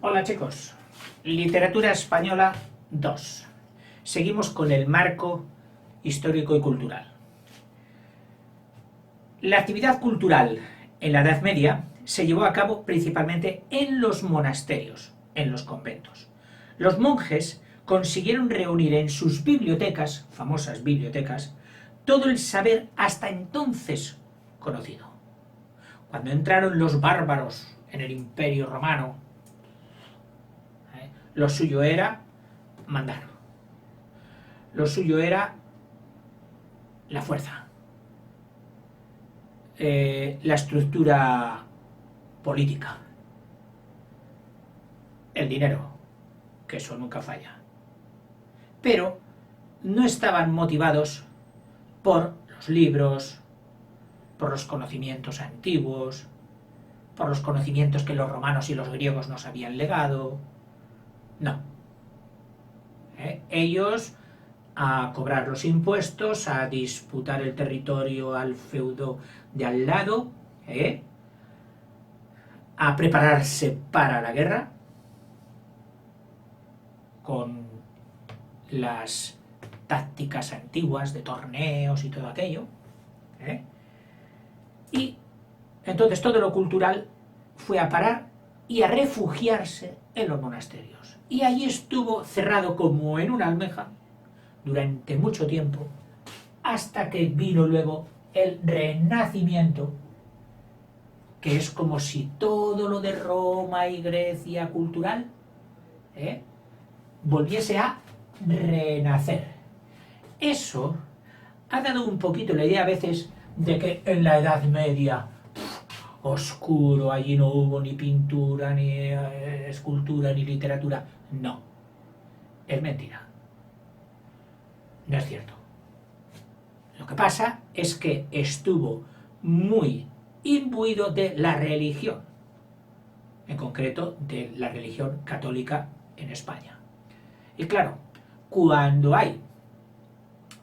Hola chicos, Literatura Española 2. Seguimos con el marco histórico y cultural. La actividad cultural en la Edad Media se llevó a cabo principalmente en los monasterios, en los conventos. Los monjes consiguieron reunir en sus bibliotecas, famosas bibliotecas, todo el saber hasta entonces conocido. Cuando entraron los bárbaros en el Imperio Romano, lo suyo era mandar. Lo suyo era la fuerza, la estructura política, el dinero, que eso nunca falla. Pero no estaban motivados por los libros, por los conocimientos antiguos, por los conocimientos que los romanos y los griegos nos habían legado. No. Ellos a cobrar los impuestos, a disputar el territorio al feudo de al lado, a prepararse para la guerra con las tácticas antiguas de torneos y todo aquello. Y entonces todo lo cultural fue a parar y a refugiarse en los monasterios. Y allí estuvo cerrado como en una almeja durante mucho tiempo, hasta que vino luego el Renacimiento, que es como si todo lo de Roma y Grecia cultural volviese a renacer. Eso ha dado un poquito la idea a veces de que en la Edad Media oscuro, allí no hubo ni pintura, ni escultura, ni literatura. No, es mentira. No es cierto. Lo que pasa es que estuvo muy imbuido de la religión, en concreto de la religión católica en España. Y claro, cuando hay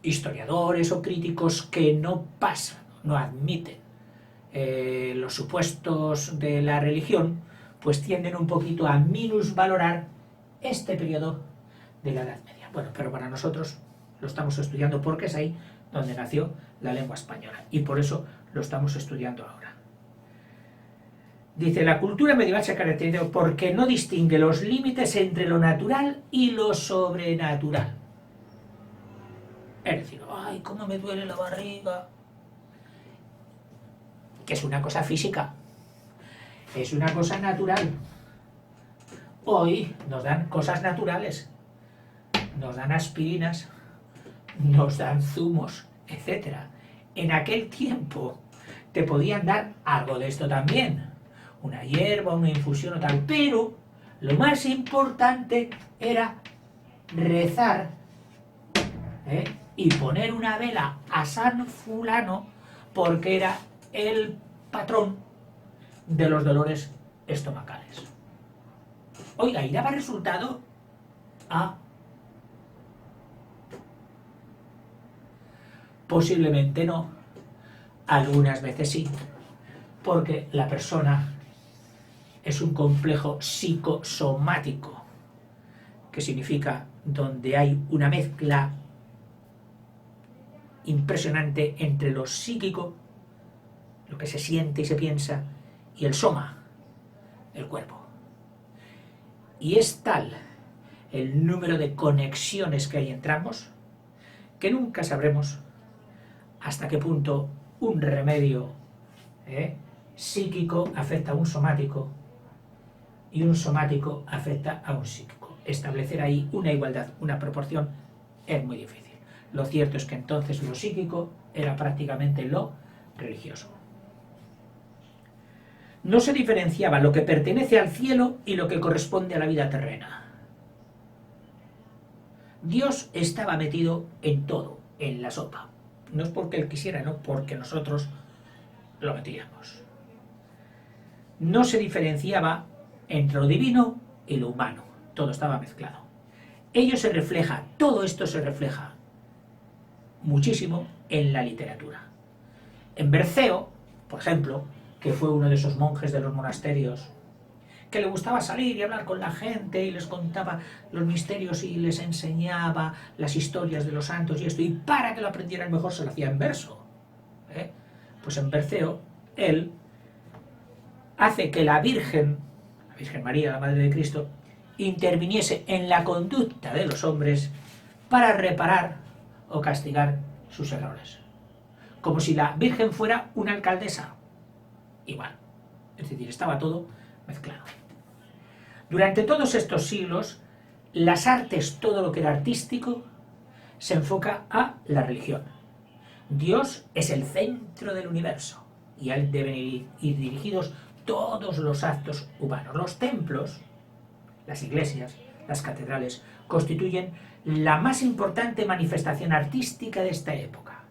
historiadores o críticos que no pasan, no admiten los supuestos de la religión, pues tienden un poquito a minusvalorar este periodo de la Edad Media. Bueno, pero para nosotros lo estamos estudiando porque es ahí donde nació la lengua española y por eso lo estamos estudiando ahora. Dice, la cultura medieval se caracteriza porque no distingue los límites entre lo natural y lo sobrenatural. Es decir, ay, cómo me duele la barriga, que es una cosa física, es una cosa natural. Hoy nos dan cosas naturales, nos dan aspirinas, nos dan zumos, etc. En aquel tiempo te podían dar algo de esto también, una hierba, una infusión o tal, pero lo más importante era rezar y poner una vela a San Fulano porque era el patrón de los dolores estomacales. Oiga, ¿y daba resultado? Posiblemente no, algunas veces sí, porque la persona es un complejo psicosomático, que significa donde hay una mezcla impresionante entre lo psíquico, lo que se siente y se piensa, y el soma, el cuerpo. Y es tal el número de conexiones que hay entre ambos que nunca sabremos hasta qué punto un remedio psíquico afecta a un somático y un somático afecta a un psíquico. Establecer ahí una igualdad, una proporción, es muy difícil. Lo cierto es que entonces lo psíquico era prácticamente lo religioso. No se diferenciaba lo que pertenece al cielo y lo que corresponde a la vida terrena. Dios estaba metido en todo, en la sopa. No es porque Él quisiera, no, porque nosotros lo metíamos. No se diferenciaba entre lo divino y lo humano. Todo estaba mezclado. Ello se refleja, todo esto se refleja muchísimo en la literatura. En Berceo, por ejemplo, que fue uno de esos monjes de los monasterios que le gustaba salir y hablar con la gente y les contaba los misterios y les enseñaba las historias de los santos y esto, y para que lo aprendieran mejor se lo hacía en verso. Pues en Berceo, él hace que la Virgen María, la Madre de Cristo, interviniese en la conducta de los hombres para reparar o castigar sus errores. Como si la Virgen fuera una alcaldesa. Igual. Es decir, estaba todo mezclado. Durante todos estos siglos, las artes, todo lo que era artístico, se enfoca a la religión. Dios es el centro del universo y a él deben ir dirigidos todos los actos humanos. Los templos, las iglesias, las catedrales, constituyen la más importante manifestación artística de esta época.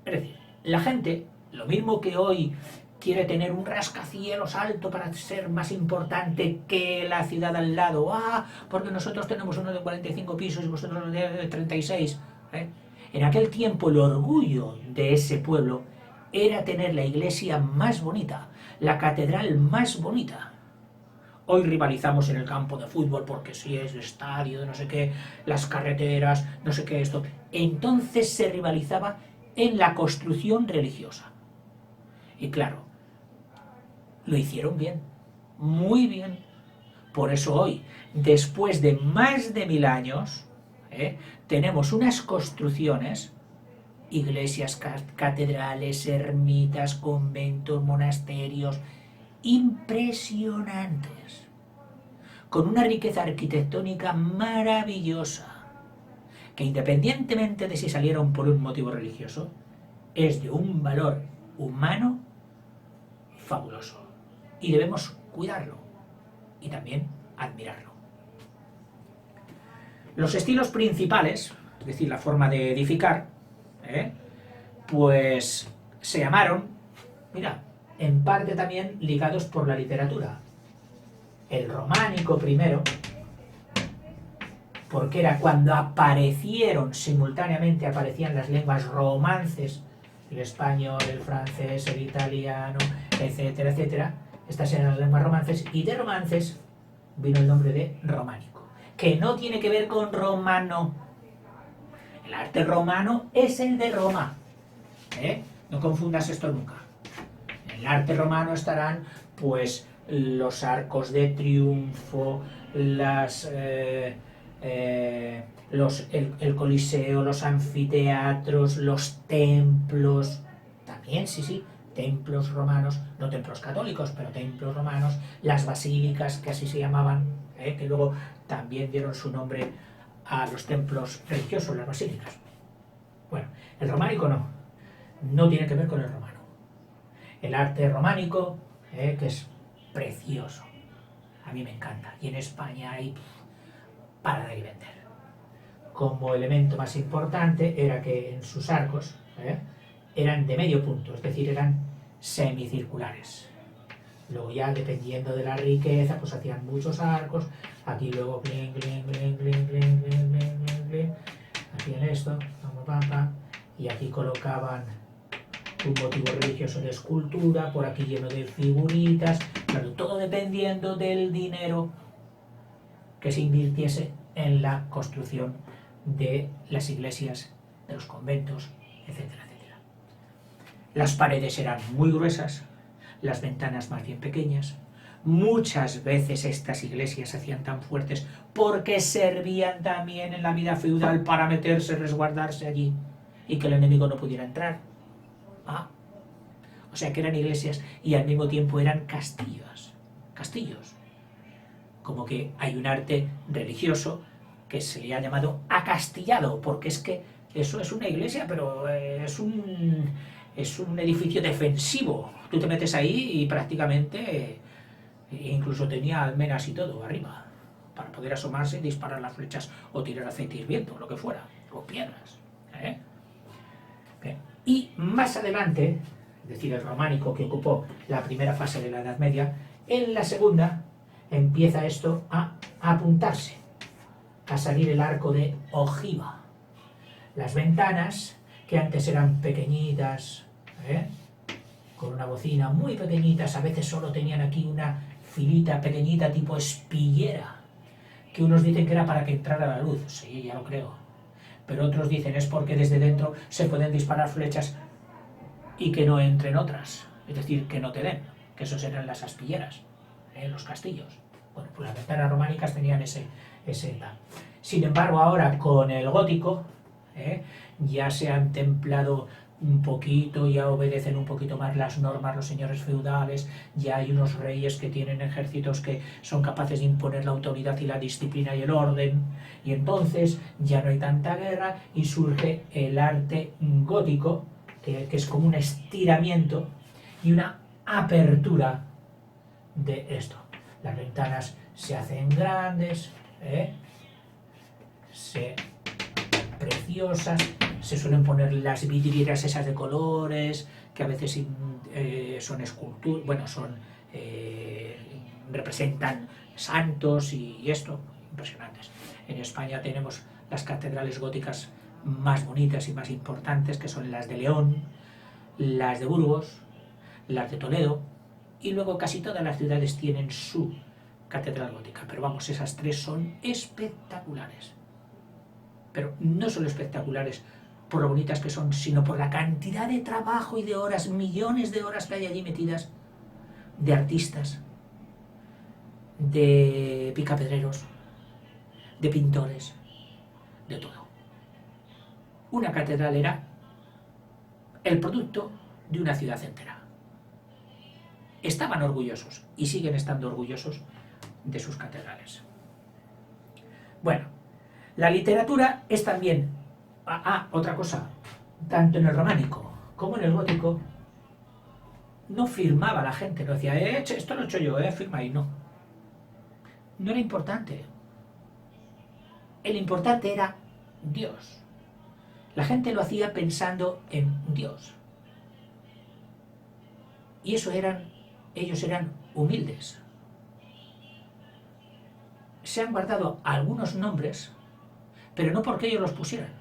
Es decir, la gente, lo mismo que hoy quiere tener un rascacielos alto para ser más importante que la ciudad al lado, porque nosotros tenemos uno de 45 pisos y vosotros uno de 36. En aquel tiempo el orgullo de ese pueblo era tener la iglesia más bonita, la catedral más bonita. Hoy rivalizamos en el campo de fútbol porque si es el estadio de no sé qué, las carreteras, no sé qué esto. Entonces se rivalizaba en la construcción religiosa. Y claro, lo hicieron bien, muy bien. Por eso hoy, después de más de 1000 años, tenemos unas construcciones, iglesias, catedrales, ermitas, conventos, monasterios, impresionantes, con una riqueza arquitectónica maravillosa, que independientemente de si salieron por un motivo religioso, es de un valor humano fabuloso. Y debemos cuidarlo y también admirarlo. Los estilos principales, es decir, la forma de edificar, pues se llamaron, mira, en parte también ligados por la literatura. El románico primero, porque era cuando aparecieron, simultáneamente aparecían las lenguas romances, el español, el francés, el italiano, etcétera, etcétera. Estas eran las lenguas romances, y de romances vino el nombre de románico, que no tiene que ver con romano. El arte romano es el de Roma. No confundas esto nunca. En el arte romano estarán, pues, los arcos de triunfo, el coliseo, los anfiteatros, los templos. También, sí, templos romanos, no templos católicos, pero templos romanos, las basílicas, que así se llamaban, que luego también dieron su nombre a los templos religiosos, las basílicas. Bueno, el románico no tiene que ver con el romano. El arte románico, que es precioso, a mí me encanta, y en España hay para dar y vender. Como elemento más importante era que en sus arcos eran de medio punto, es decir, eran semicirculares. Luego ya, dependiendo de la riqueza, pues hacían muchos arcos. Aquí luego hacían esto, y aquí colocaban un motivo religioso de escultura, por aquí lleno de figuritas, claro, todo dependiendo del dinero que se invirtiese en la construcción de las iglesias, de los conventos, etcétera, etcétera. Las paredes eran muy gruesas, las ventanas más bien pequeñas. Muchas veces estas iglesias se hacían tan fuertes porque servían también en la vida feudal para meterse, resguardarse allí y que el enemigo no pudiera entrar. O sea que eran iglesias y al mismo tiempo eran castillos. Como que hay un arte religioso que se le ha llamado acastillado, porque es que eso es una iglesia, pero es un edificio defensivo. Tú te metes ahí y prácticamente incluso tenía almenas y todo arriba, para poder asomarse y disparar las flechas o tirar aceite hirviendo, lo que fuera, o piedras. Bien. Y más adelante, es decir, el románico, que ocupó la primera fase de la Edad Media, en la segunda empieza esto a apuntarse, a salir el arco de ojiva. Las ventanas, que antes eran pequeñitas, con una bocina muy pequeñitas, a veces solo tenían aquí una finita, pequeñita, tipo espillera, que unos dicen que era para que entrara la luz, sí, ya lo creo, pero otros dicen es porque desde dentro se pueden disparar flechas y que no entren otras, es decir, que no te den, que esos eran las aspilleras, los castillos. Bueno, pues las ventanas románicas tenían ese tal. Sin embargo, ahora con el gótico, ya se han templado un poquito, ya obedecen un poquito más las normas los señores feudales, ya hay unos reyes que tienen ejércitos que son capaces de imponer la autoridad y la disciplina y el orden, y entonces ya no hay tanta guerra y surge el arte gótico, que es como un estiramiento y una apertura de esto. Las ventanas se hacen grandes, preciosas, se suelen poner las vidrieras esas de colores, que a veces son esculturas, bueno, representan santos y esto, impresionantes. En España tenemos las catedrales góticas más bonitas y más importantes, que son las de León, las de Burgos, las de Toledo, y luego casi todas las ciudades tienen su catedral gótica, pero vamos, esas tres son espectaculares. Pero no solo espectaculares por lo bonitas que son, sino por la cantidad de trabajo y de horas, millones de horas que hay allí metidas, de artistas, de picapedreros, de pintores, de todo. Una catedral era el producto de una ciudad entera. Estaban orgullosos y siguen estando orgullosos de sus catedrales. Bueno, la literatura es también... otra cosa, tanto en el románico como en el gótico no firmaba la gente, no decía, esto lo he hecho yo, firma ahí, no. No era importante. El importante era Dios. La gente lo hacía pensando en Dios. Y ellos eran humildes. Se han guardado algunos nombres, pero no porque ellos los pusieran,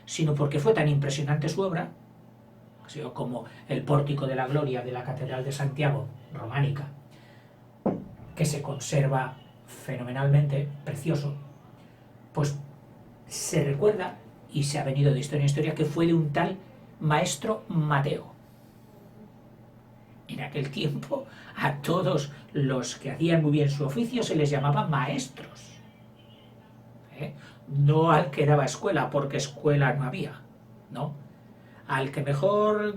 sino porque fue tan impresionante su obra, como el Pórtico de la Gloria de la Catedral de Santiago, románica, que se conserva fenomenalmente, precioso, pues se recuerda, y se ha venido de historia en historia, que fue de un tal maestro Mateo. En aquel tiempo a todos los que hacían muy bien su oficio se les llamaba maestros. No al que daba escuela, porque escuela no había, ¿no? Al que mejor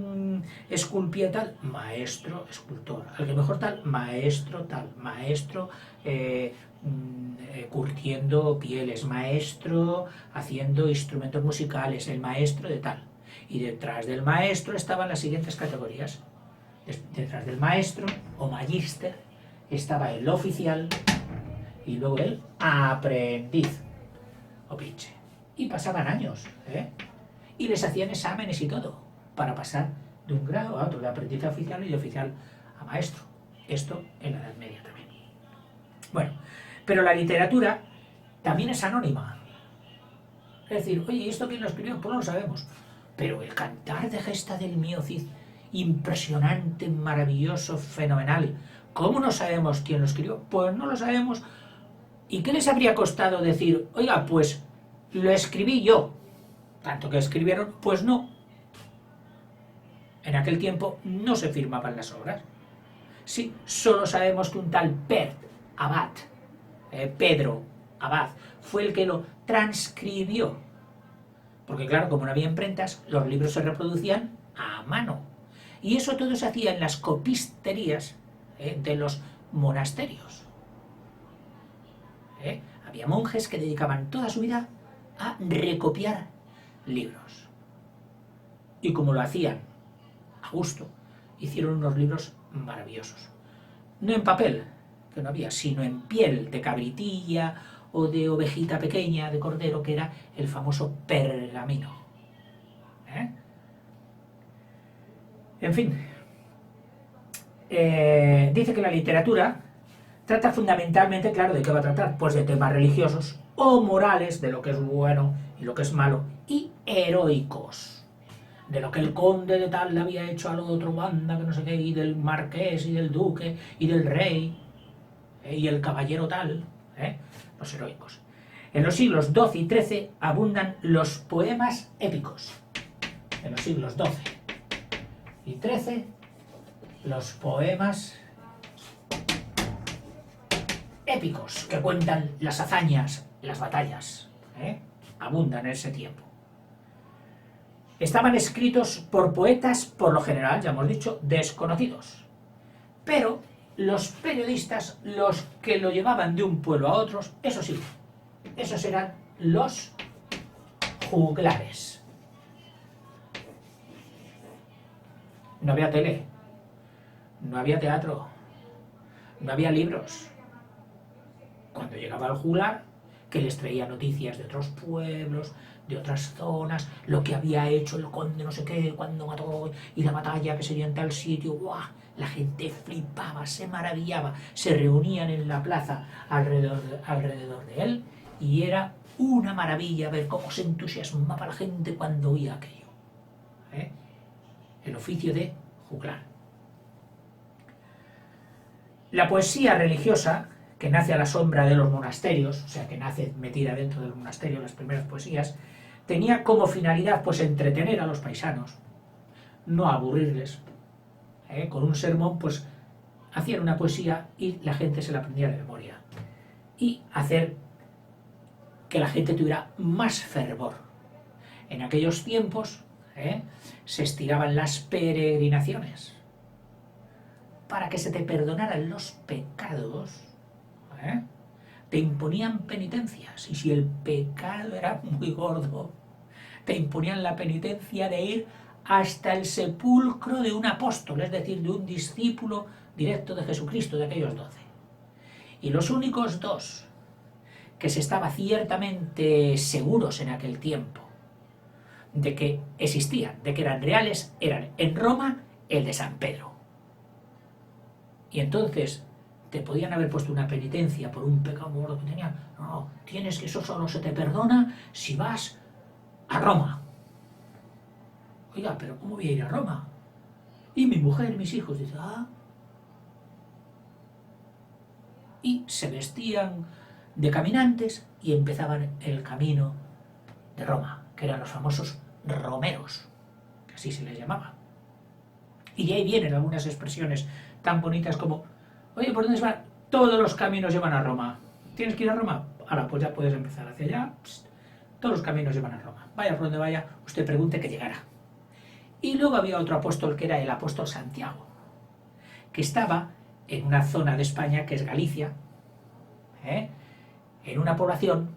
esculpía tal, maestro escultor. Al que mejor tal, maestro curtiendo pieles, maestro haciendo instrumentos musicales, el maestro de tal. Y detrás del maestro estaban las siguientes categorías. Detrás del maestro o magíster estaba el oficial y luego el aprendiz o pinche. Y pasaban años, y les hacían exámenes y todo para pasar de un grado a otro, de aprendiz a oficial y de oficial a maestro. Esto en la Edad Media también. Bueno, pero la literatura también es anónima. Es decir, oye, ¿y esto quién lo escribió? Pues no lo sabemos. Pero el Cantar de Gesta del Mío Cid, impresionante, maravilloso, fenomenal. ¿Cómo no sabemos quién lo escribió? Pues no lo sabemos. ¿Y qué les habría costado decir, oiga, pues lo escribí yo? Tanto que escribieron, pues no. En aquel tiempo no se firmaban las obras. Sí, solo sabemos que un tal Pedro Abad, fue el que lo transcribió. Porque claro, como no había imprentas, los libros se reproducían a mano. Y eso todo se hacía en las copisterías de los monasterios. Había monjes que dedicaban toda su vida a recopiar libros. Y como lo hacían a gusto, hicieron unos libros maravillosos. No en papel, que no había, sino en piel de cabritilla o de ovejita pequeña, de cordero, que era el famoso pergamino. En fin, dice que la literatura trata fundamentalmente, claro, ¿de qué va a tratar? Pues de temas religiosos o morales, de lo que es bueno y lo que es malo, y heroicos, de lo que el conde de tal le había hecho al otro banda, que no sé qué, y del marqués, y del duque, y del rey. y el caballero tal, los heroicos. En los siglos XII y XIII abundan los poemas épicos. En los siglos XII y XIII, los poemas épicos que cuentan las hazañas, las batallas, abundan en ese tiempo. Estaban escritos por poetas, por lo general, ya hemos dicho, desconocidos. Pero los periodistas, los que lo llevaban de un pueblo a otro, eso sí, esos eran los juglares. No había tele, no había teatro, no había libros. Cuando llegaba el juglar, que les traía noticias de otros pueblos, de otras zonas, lo que había hecho el conde no sé qué, cuando mató, y la batalla que sería en tal sitio, ¡buah! La gente flipaba, se maravillaba, se reunían en la plaza alrededor de él, y era una maravilla ver cómo se entusiasmaba la gente cuando oía aquello. El oficio de juglar. La poesía religiosa, que nace a la sombra de los monasterios, o sea, que nace metida dentro del monasterio, las primeras poesías, tenía como finalidad pues entretener a los paisanos, no aburrirles. Con un sermón pues hacían una poesía y la gente se la aprendía de memoria. Y hacer que la gente tuviera más fervor. En aquellos tiempos se estiraban las peregrinaciones para que se te perdonaran los pecados. Te imponían penitencias, y si el pecado era muy gordo, te imponían la penitencia de ir hasta el sepulcro de un apóstol, es decir, de un discípulo directo de Jesucristo, de aquellos 12. Y los únicos dos que se estaba ciertamente seguros en aquel tiempo de que existían, de que eran reales, eran en Roma el de San Pedro. Y entonces te podían haber puesto una penitencia por un pecado gordo que tenían. No, tienes que eso solo se te perdona si vas a Roma. Oiga, pero ¿cómo voy a ir a Roma? Y mi mujer, mis hijos, dice, y se vestían de caminantes y empezaban el camino de Roma, que eran los famosos romeros, que así se les llamaba. Y de ahí vienen algunas expresiones tan bonitas como, oye, ¿por dónde se van? Todos los caminos llevan a Roma. ¿Tienes que ir a Roma? Ahora, pues ya puedes empezar hacia allá. Todos los caminos llevan a Roma. Vaya por donde vaya, usted pregunte que llegará. Y luego había otro apóstol que era el apóstol Santiago, que estaba en una zona de España que es Galicia, en una población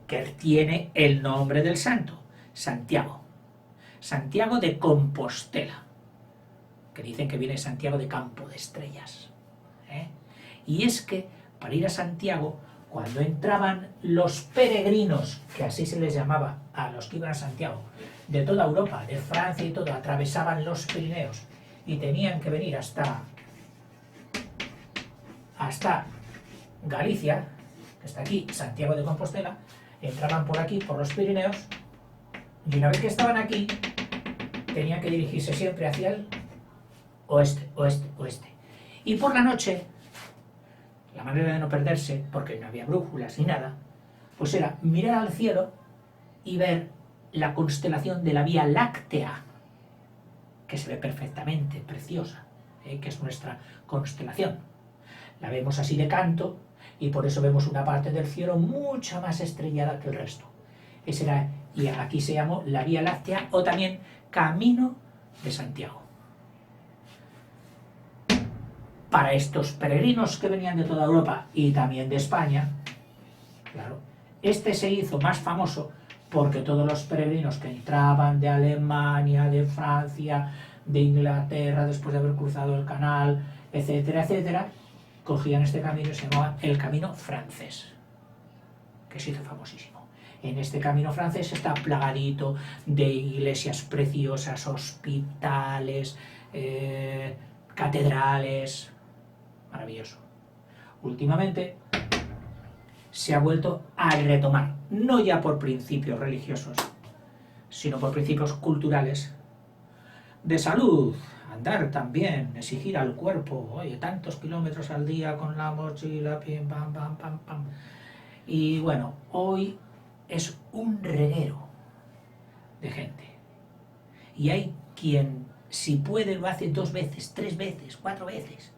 que tiene el nombre del santo, Santiago. Santiago de Compostela, que dicen que viene Santiago de Campo de Estrellas. Y es que para ir a Santiago, cuando entraban los peregrinos, que así se les llamaba a los que iban a Santiago, de toda Europa, de Francia y todo, atravesaban los Pirineos y tenían que venir hasta Galicia, que está aquí, Santiago de Compostela, entraban por aquí, por los Pirineos, y una vez que estaban aquí, tenían que dirigirse siempre hacia el oeste, oeste, oeste. Y por la noche, la manera de no perderse, porque no había brújulas ni nada, pues era mirar al cielo y ver la constelación de la Vía Láctea, que se ve perfectamente, preciosa, que es nuestra constelación. La vemos así de canto y por eso vemos una parte del cielo mucho más estrellada que el resto. Esa era, y aquí se llamó la Vía Láctea o también Camino de Santiago. Para estos peregrinos que venían de toda Europa y también de España, claro, este se hizo más famoso porque todos los peregrinos que entraban de Alemania, de Francia, de Inglaterra, después de haber cruzado el canal, etcétera, etcétera, cogían este camino y se llamaba el Camino Francés, que se hizo famosísimo. En este camino francés está plagadito de iglesias preciosas, hospitales, catedrales, maravilloso. Últimamente se ha vuelto a retomar, no ya por principios religiosos, sino por principios culturales, de salud, andar también, exigir al cuerpo, oye, tantos kilómetros al día con la mochila, pim, pam, pam, pam, pam. Y bueno, hoy es un reguero de gente. Y hay quien, si puede, lo hace 2 veces, 3 veces, 4 veces.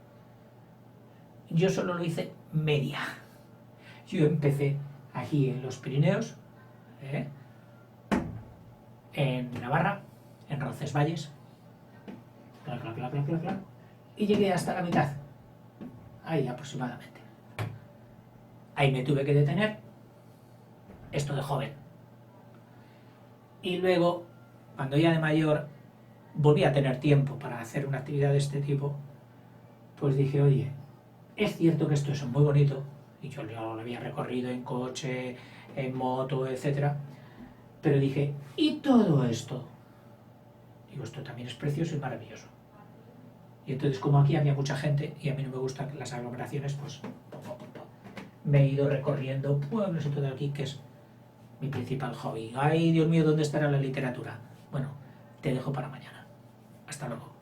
Yo solo lo hice media. Yo empecé aquí en los Pirineos, en Navarra, en Roncesvalles, y llegué hasta la mitad, ahí aproximadamente. Ahí me tuve que detener, esto de joven. Y luego, cuando ya de mayor volví a tener tiempo para hacer una actividad de este tipo, pues dije, oye, es cierto que esto es muy bonito, y yo lo había recorrido en coche, en moto, etcétera, pero dije, ¿y todo esto? Digo, esto también es precioso y maravilloso. Y entonces, como aquí había mucha gente y a mí no me gustan las aglomeraciones, pues me he ido recorriendo pueblos y todo aquí, que es mi principal hobby. Ay, Dios mío, ¿dónde estará la literatura? Bueno, te dejo para mañana. Hasta luego.